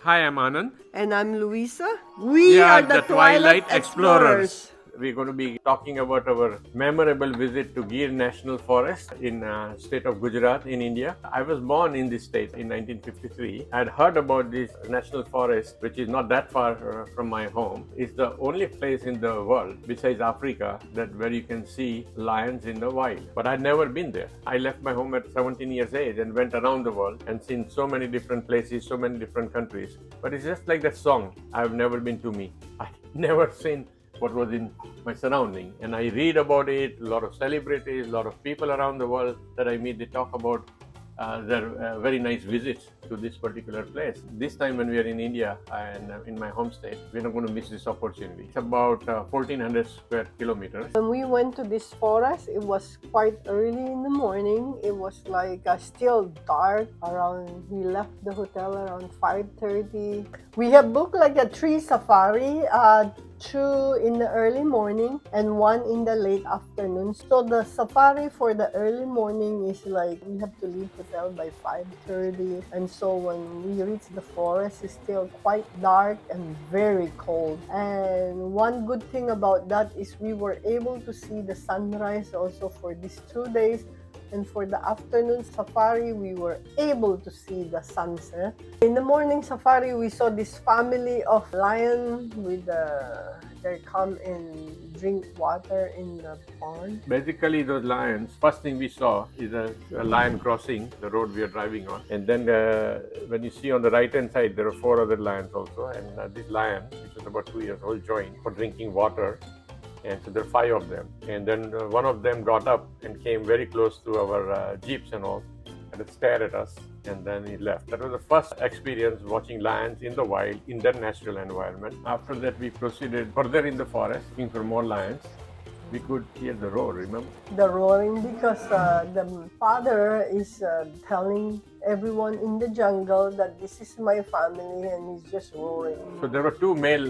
Hi, I'm Anand. And I'm Luisa. We are the Twilight Explorers. We're going to be talking about our memorable visit to Gir National Forest in state of Gujarat in India. I was born in this state in 1953. I had heard about this national forest, which is not that far from my home. It's the only place in the world besides Africa that where you can see lions in the wild. But I'd never been there. I left my home at 17 years age and went around the world and seen so many different places, so many different countries. But it's just like that song, I've never been to me. I never seen what was in my surrounding, and I read about it. A lot of celebrities, a lot of people around the world that I meet, they talk about their very nice visits to this particular place. This time when we are in India and in my home state, we're not going to miss this opportunity. It's about 1400 square kilometers. When we went to this forest, it was quite early in the morning. It was like still dark around, we left the hotel around 5:30. We have booked like a 3 safari, 2 in the early morning and 1 in the late afternoon. So the safari for the early morning is like we have to leave hotel by 5:30, and so when we reach the forest, it's still quite dark and very cold. And one good thing about that is we were able to see the sunrise also for these 2 days. And for the afternoon safari, we were able to see the sunset. In the morning safari, we saw this family of lions with they come and drink water in the pond. Basically, those lions, first thing we saw is a lion crossing the road we are driving on. And then when you see on the right hand side, there are 4 other lions also. And this lion, which was about 2 years old, joined for drinking water. And so there are 5 of them. And then one of them got up and came very close to our jeeps and all, and stared at us, and then he left. That was the first experience watching lions in the wild, in their natural environment. After that, we proceeded further in the forest, looking for more lions. We could hear the roar, remember? The roaring, because the father is telling everyone in the jungle that this is my family, and he's just roaring. So there were 2 male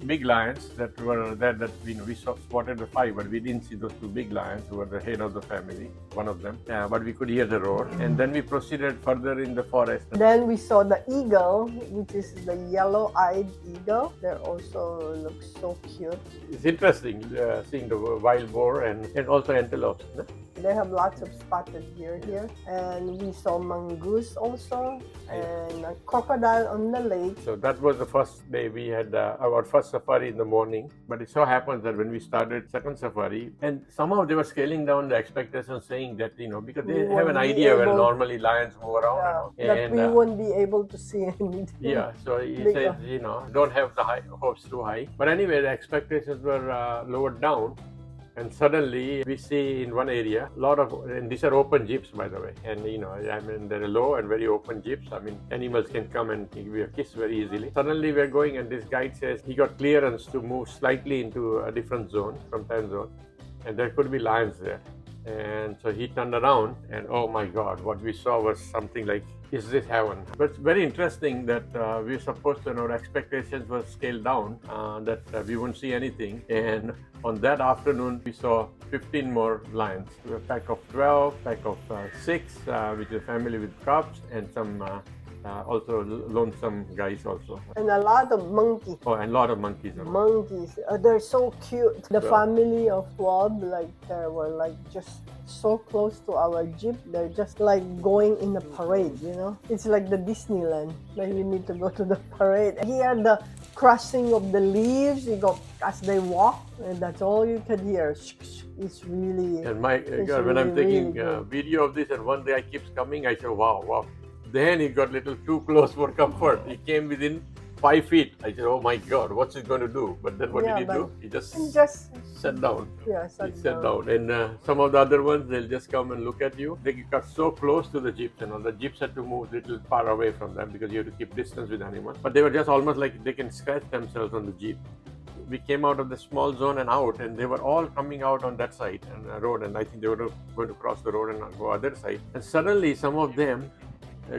big lions that were there that we spotted the 5, but we didn't see those 2 big lions who were the head of the family, one of them. But we could hear the roar, and then we proceeded further in the forest. Then we saw the eagle, which is the yellow-eyed eagle. They also look so cute. It's interesting seeing the wild boar and also antelopes. No? They have lots of spotted deer here, and we saw mongoose also, and a crocodile on the lake. So that was the first day we had our first safari in the morning. But it so happens that when we started second safari, and somehow they were scaling down the expectations, saying that because they have an idea where normally lions move around, that we won't be able to see anything. Yeah, so he says don't have the hopes too high. But anyway, the expectations were lowered down. And suddenly we see in one area a lot of, and these are open jeeps, by the way. And they're low and very open jeeps. Animals can come and give you a kiss very easily. Suddenly we're going, and this guide says he got clearance to move slightly into a different zone, from time zone, and there could be lions there. And so he turned around, and oh my God, what we saw was something like, is this heaven? But it's very interesting that we're supposed to, our expectations were scaled down, that we wouldn't see anything. And on that afternoon, we saw 15 more lions. A pack of 12, pack of 6, which is a family with cubs, and some also lonesome guys also. And a lot of monkeys. Oh, and a lot of monkeys. Monkeys. They're so cute. The family of 12, they were just so close to our jeep. They're just like going in a parade, It's like the Disneyland. Like you need to go to the parade. Here, the crushing of the leaves, as they walk, and that's all you can hear. It's really... And my God, when I'm taking video of this, and one guy keeps coming, I say, wow. Then he got a little too close for comfort. He came within 5 feet. I said, oh my God, what's he going to do? But then what did he do? He just sat down. Yeah, sat down. And some of the other ones, they'll just come and look at you. They got so close to the jeeps, the jeeps had to move a little far away from them because you have to keep distance with animals. But they were just almost like they can scratch themselves on the jeep. We came out of the small zone and out, and they were all coming out on that side and road. And I think they were going to cross the road and go other side. And suddenly, some of them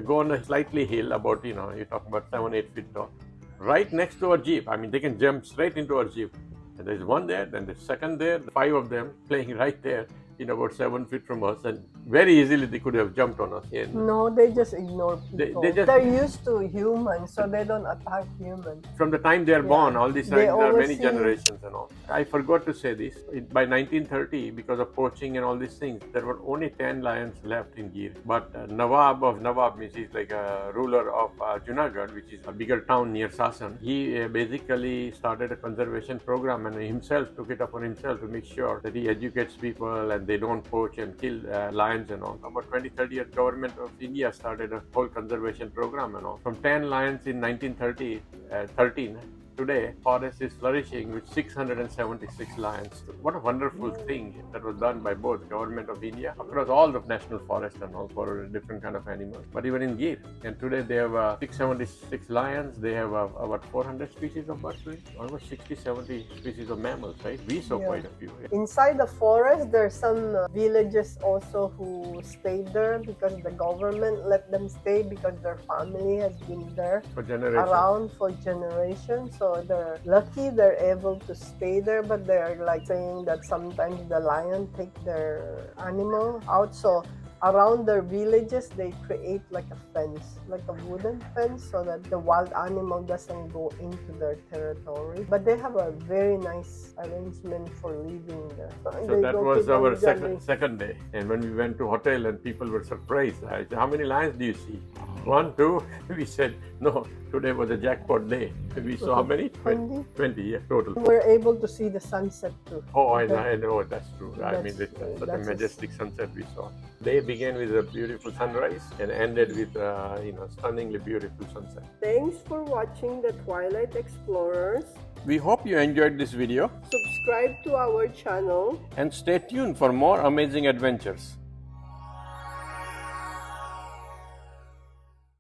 go on a slightly hill, about, you're talking about 7-8 feet tall, right next to our jeep. They can jump straight into our jeep. And there's one there, then the second there, 5 of them playing right there in about 7 feet from us. And very easily they could have jumped on us. Yeah. No, they just ignore people. They just- They're used to humans, so they don't attack humans. From the time they are born, all these They times there are many oversee- generations and all. I forgot to say this. By 1930, because of poaching and all these things, there were only 10 lions left in Gir. But Nawab means he's like a ruler of Junagadh, which is a bigger town near Sasan. He basically started a conservation program and himself took it upon himself to make sure that he educates people and they don't poach and kill lions and all. About 20-30 years, government of India started a whole conservation program and all. From 10 lions in 1913, today, forest is flourishing with 676 lions. What a wonderful thing that was done by both government of India across all the national forests and all for different kind of animals. But even in Gir, and today they have 676 lions. They have about 400 species of birds, almost 60-70 species of mammals. Right? We saw quite a few. Inside the forest, there's some villages also who stayed there because the government let them stay because their family has been there For generations. around for generations. So they're lucky they're able to stay there, but they're like saying that sometimes the lion take their animal out. So around their villages, they create like a fence, like a wooden fence, so that the wild animal doesn't go into their territory. But they have a very nice arrangement for living there. So that was our second day. And when we went to hotel and people were surprised, I said, how many lions do you see? 1, 2? We said, no, today was a jackpot day. We saw how many? 20. 20, yeah, total. We were able to see the sunset too. Oh, I know, that's true. I mean, it's such a that's majestic sunset we saw. Day began with a beautiful sunrise and ended with stunningly beautiful sunset. Thanks for watching the Twilight Explorers. We hope you enjoyed this video Subscribe to our channel. and stay tuned for more amazing adventures.